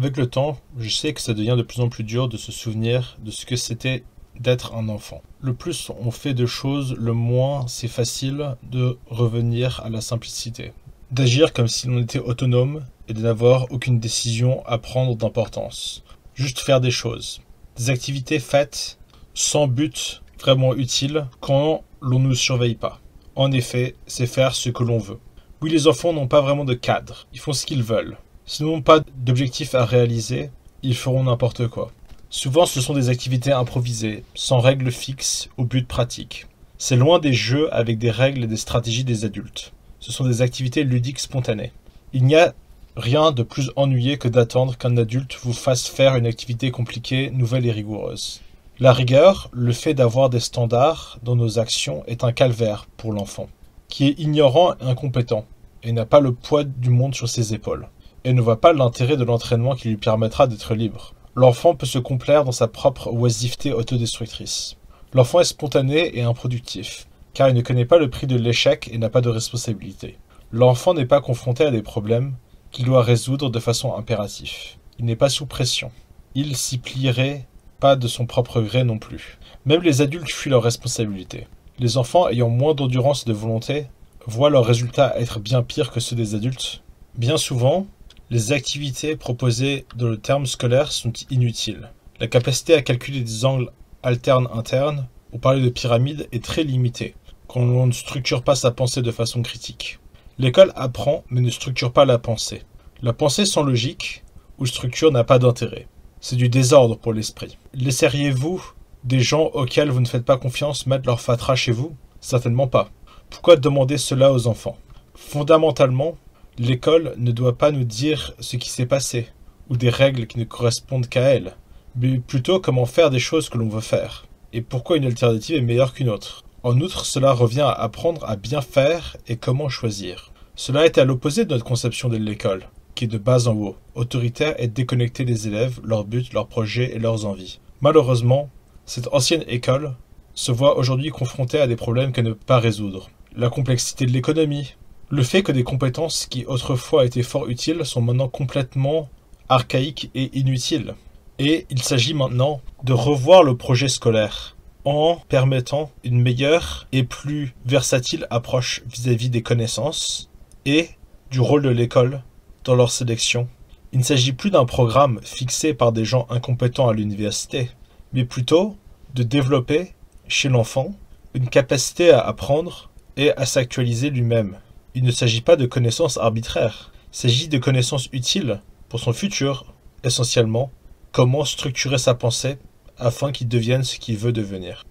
Avec le temps, je sais que ça devient de plus en plus dur de se souvenir de ce que c'était d'être un enfant. Le plus on fait de choses, le moins c'est facile de revenir à la simplicité. D'agir comme si l'on était autonome et de n'avoir aucune décision à prendre d'importance. Juste faire des choses. Des activités faites sans but vraiment utile quand l'on ne nous surveille pas. En effet, c'est faire ce que l'on veut. Oui, les enfants n'ont pas vraiment de cadre. Ils font ce qu'ils veulent. S'ils n'ont pas d'objectif à réaliser, ils feront n'importe quoi. Souvent, ce sont des activités improvisées, sans règles fixes ou but pratique. C'est loin des jeux avec des règles et des stratégies des adultes. Ce sont des activités ludiques spontanées. Il n'y a rien de plus ennuyé que d'attendre qu'un adulte vous fasse faire une activité compliquée, nouvelle et rigoureuse. La rigueur, le fait d'avoir des standards dans nos actions est un calvaire pour l'enfant, qui est ignorant et incompétent, et n'a pas le poids du monde sur ses épaules, et ne voit pas l'intérêt de l'entraînement qui lui permettra d'être libre. L'enfant peut se complaire dans sa propre oisiveté autodestructrice. L'enfant est spontané et improductif, car il ne connaît pas le prix de l'échec et n'a pas de responsabilité. L'enfant n'est pas confronté à des problèmes qu'il doit résoudre de façon impérative. Il n'est pas sous pression. Il s'y plierait pas de son propre gré non plus. Même les adultes fuient leurs responsabilités. Les enfants ayant moins d'endurance et de volonté voient leurs résultats être bien pires que ceux des adultes. Bien souvent, les activités proposées dans le terme scolaire sont inutiles. La capacité à calculer des angles alternes internes, ou parler de pyramide, est très limitée, quand on ne structure pas sa pensée de façon critique. L'école apprend, mais ne structure pas la pensée. La pensée sans logique ou structure n'a pas d'intérêt. C'est du désordre pour l'esprit. Laisseriez-vous des gens auxquels vous ne faites pas confiance mettre leur fatras chez vous? Certainement pas. Pourquoi demander cela aux enfants? Fondamentalement, l'école ne doit pas nous dire ce qui s'est passé, ou des règles qui ne correspondent qu'à elle, mais plutôt comment faire des choses que l'on veut faire, et pourquoi une alternative est meilleure qu'une autre. En outre, cela revient à apprendre à bien faire et comment choisir. Cela est à l'opposé de notre conception de l'école, qui est de bas en haut, autoritaire et déconnectée des élèves, leurs buts, leurs projets et leurs envies. Malheureusement, cette ancienne école se voit aujourd'hui confrontée à des problèmes qu'elle ne peut pas résoudre. La complexité de l'économie, le fait que des compétences qui autrefois étaient fort utiles sont maintenant complètement archaïques et inutiles. Et il s'agit maintenant de revoir le projet scolaire en permettant une meilleure et plus versatile approche vis-à-vis des connaissances et du rôle de l'école dans leur sélection. Il ne s'agit plus d'un programme fixé par des gens incompétents à l'université, mais plutôt de développer chez l'enfant une capacité à apprendre et à s'actualiser lui-même. Il ne s'agit pas de connaissances arbitraires, il s'agit de connaissances utiles pour son futur, essentiellement, comment structurer sa pensée afin qu'il devienne ce qu'il veut devenir.